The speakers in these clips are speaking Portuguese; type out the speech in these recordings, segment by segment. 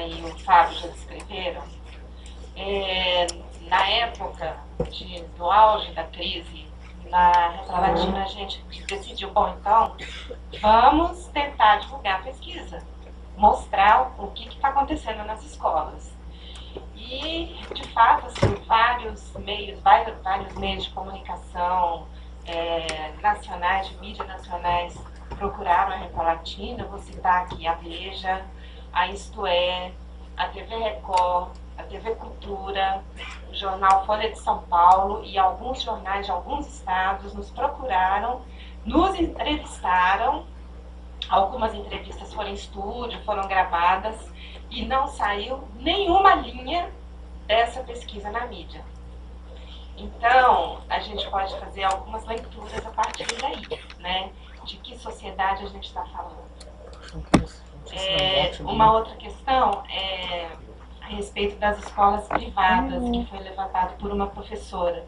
e o Fábio já descreveram, na época do auge da crise na América Latina, a gente decidiu, bom, então vamos tentar divulgar a pesquisa, mostrar o que está acontecendo nas escolas. E, de fato, assim, vários meios de comunicação nacionais, de mídias nacionais, procuraram a América Latina. Eu vou citar aqui a Veja, a Isto É, a TV Record, a TV Cultura, o jornal Folha de São Paulo e alguns jornais de alguns estados nos procuraram, nos entrevistaram. Algumas entrevistas foram em estúdio, foram gravadas e não saiu nenhuma linha dessa pesquisa na mídia. Então, a gente pode fazer algumas leituras a partir daí, né? De que sociedade a gente está falando. Uma outra questão é a respeito das escolas privadas, que foi levantado por uma professora.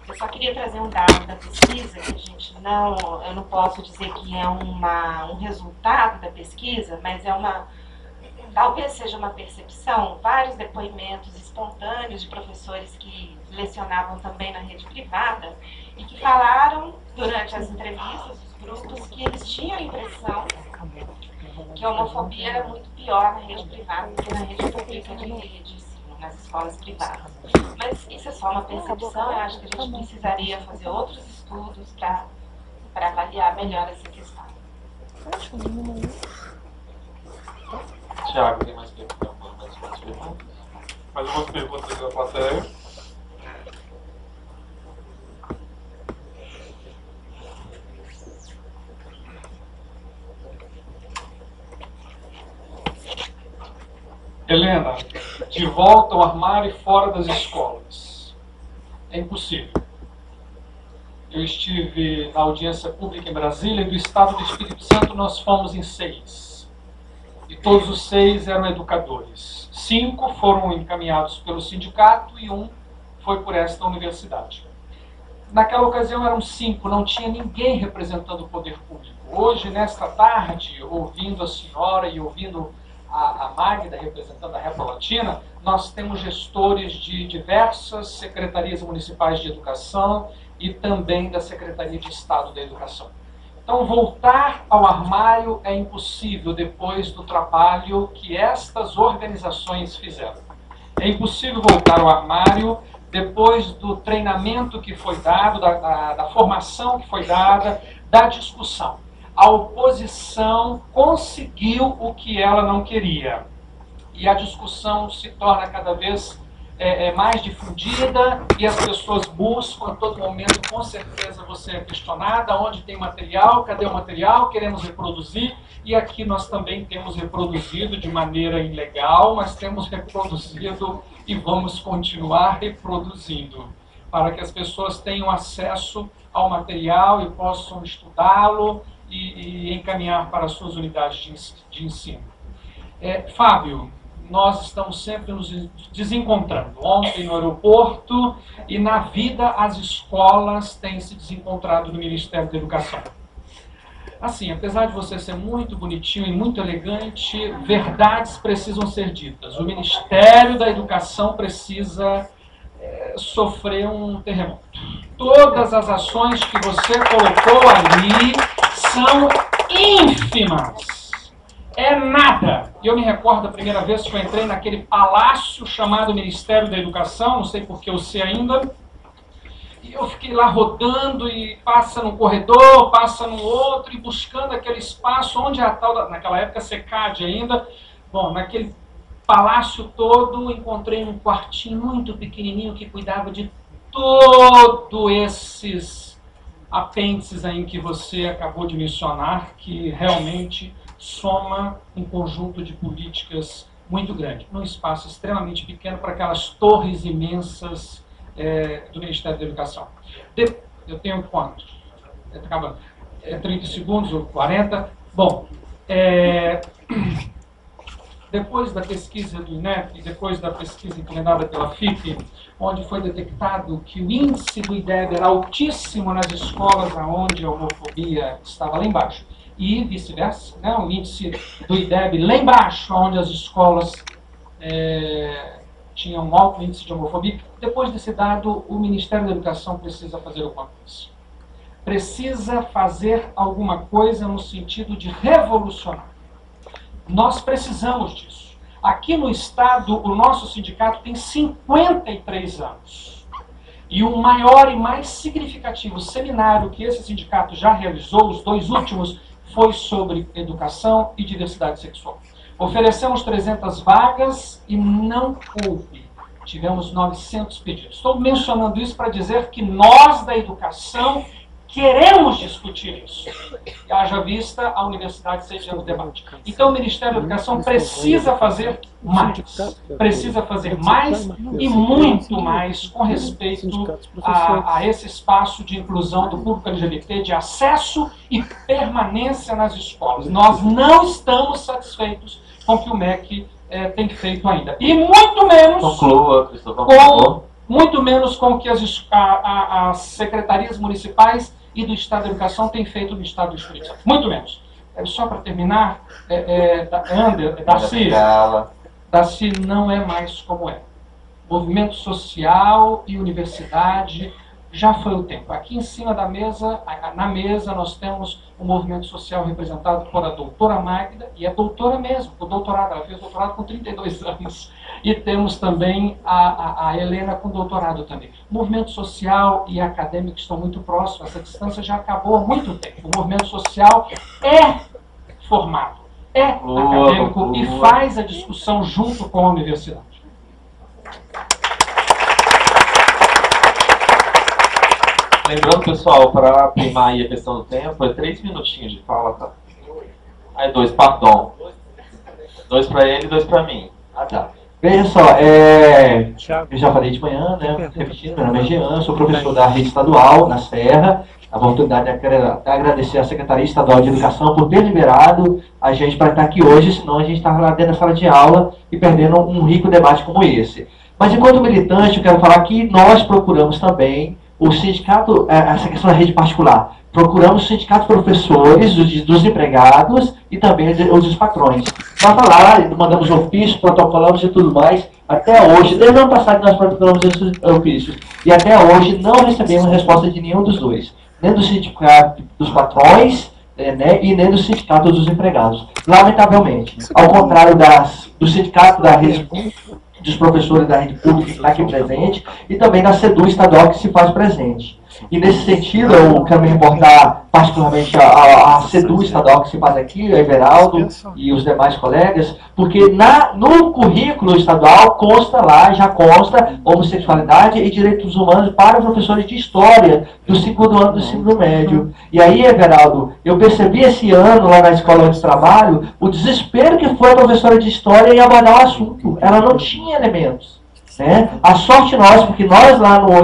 Eu só queria trazer um dado da pesquisa, que eu não posso dizer que é um resultado da pesquisa, mas talvez seja uma percepção, vários depoimentos espontâneos de professores que lecionavam também na rede privada e que falaram durante as entrevistas, os grupos, que eles tinham a impressão que a homofobia era muito pior na rede privada do que na rede pública de ensino, nas escolas privadas. Mas isso é só uma percepção, eu acho que a gente precisaria fazer outros estudos para avaliar melhor essa questão. Tiago, tem mais perguntas? Mais umas perguntas da plateia? Helena, de volta ao armário e fora das escolas. É impossível. Eu estive na audiência pública em Brasília e do Estado do Espírito Santo nós fomos em 6. E todos os 6 eram educadores. 5 foram encaminhados pelo sindicato e 1 foi por esta universidade. Naquela ocasião eram 5, não tinha ninguém representando o poder público. Hoje, nesta tarde, ouvindo a senhora e ouvindo a Magda representando a América Latina, nós temos gestores de diversas secretarias municipais de educação e também da Secretaria de Estado da Educação. Então, voltar ao armário é impossível depois do trabalho que estas organizações fizeram. É impossível voltar ao armário depois do treinamento que foi dado, da formação que foi dada, da discussão. A oposição conseguiu o que ela não queria. E a discussão se torna cada vez mais difundida e as pessoas buscam a todo momento, com certeza você é questionada, onde tem material, cadê o material, queremos reproduzir, e aqui nós também temos reproduzido de maneira ilegal, mas temos reproduzido e vamos continuar reproduzindo, para que as pessoas tenham acesso ao material e possam estudá-lo e encaminhar para as suas unidades de ensino. Fábio, nós estamos sempre nos desencontrando. Ontem no aeroporto e na vida as escolas têm se desencontrado no Ministério da Educação. Assim, apesar de você ser muito bonitinho e muito elegante, verdades precisam ser ditas. O Ministério da Educação precisa sofrer um terremoto. Todas as ações que você colocou ali são ínfimas. É nada. Eu me recordo da primeira vez que eu entrei naquele palácio chamado Ministério da Educação, não sei porque eu sei ainda, e eu fiquei lá rodando e passa num corredor, passa no outro, e buscando aquele espaço onde a tal, naquela época SECAD ainda, bom, naquele palácio todo, encontrei um quartinho muito pequenininho que cuidava de todos esses apêndices aí que você acabou de mencionar, que realmente soma um conjunto de políticas muito grande, num espaço extremamente pequeno para aquelas torres imensas do Ministério da Educação. Eu tenho quanto? Acabando. 30 segundos ou 40? Bom, depois da pesquisa do INEP, depois da pesquisa inclinada pela FIP, onde foi detectado que o índice do IDEB era altíssimo nas escolas onde a homofobia estava lá embaixo, e vice-versa, né? O índice do IDEB lá embaixo, onde as escolas tinha um alto índice de homofobia. Depois desse dado, o Ministério da Educação precisa fazer alguma coisa. Precisa fazer alguma coisa no sentido de revolucionar. Nós precisamos disso. Aqui no Estado, o nosso sindicato tem 53 anos. E o maior e mais significativo seminário que esse sindicato já realizou, os 2 últimos, foi sobre educação e diversidade sexual. Oferecemos 300 vagas e não houve. Tivemos 900 pedidos. Estou mencionando isso para dizer que nós da educação queremos discutir isso. E haja vista a universidade sediando o debate. Então o Ministério da Educação precisa fazer mais. Precisa fazer mais e muito mais com respeito a esse espaço de inclusão do público LGBT, de acesso e permanência nas escolas. Nós não estamos satisfeitos com o que o MEC tem feito ainda. E muito menos... Conclua, Cristóvão, por favor. Muito menos com o que as secretarias municipais e do Estado da Educação têm feito no Estado do Espírito Santo. Muito menos. Só para terminar, Darcy não é mais como é. Movimento social e universidade já foi o tempo. Aqui em cima da mesa, na mesa, nós temos um movimento social representado por a doutora Magda, e é doutora mesmo, o doutorado, ela fez doutorado com 32 anos. E temos também a Helena com doutorado também. O movimento social e acadêmico estão muito próximos, essa distância já acabou há muito tempo. O movimento social é formado, é acadêmico e faz a discussão junto com a universidade. Lembrando, pessoal, para primar aí a questão do tempo, é 3 minutinhos de fala, tá? Aí 2, pardon. 2 para ele e 2 para mim. Ah, tá. Veja só, eu já falei de manhã, né? Repetindo, meu nome é Jean, sou professor da rede estadual, na Serra. A oportunidade de agradecer à Secretaria Estadual de Educação por ter liberado a gente para estar aqui hoje, senão a gente estava lá dentro da sala de aula e perdendo um rico debate como esse. Mas enquanto militante, eu quero falar que nós procuramos também o sindicato, essa questão da rede particular. Procuramos o sindicato de professores, dos empregados e também os dos patrões. Nós lá, mandamos ofícios, protocolamos e tudo mais. Até hoje, desde o ano passado nós protocolamos esses ofícios. E até hoje não recebemos resposta de nenhum dos dois. Nem do sindicato dos patrões, e nem do sindicato dos empregados. Lamentavelmente. Ao contrário do sindicato da rede dos professores da rede pública que está aqui presente, e também da SEDU estadual que se faz presente. E nesse sentido, eu quero me reportar particularmente à SEDU estadual que se faz aqui, o Everaldo e os demais colegas, porque no currículo estadual já consta homossexualidade e direitos humanos para professores de história do 2º ano do ensino médio. E aí, Everaldo, eu percebi esse ano lá na escola de trabalho o desespero que foi a professora de história em abordar o assunto. Ela não tinha elementos. Né? A sorte nossa, porque nós lá no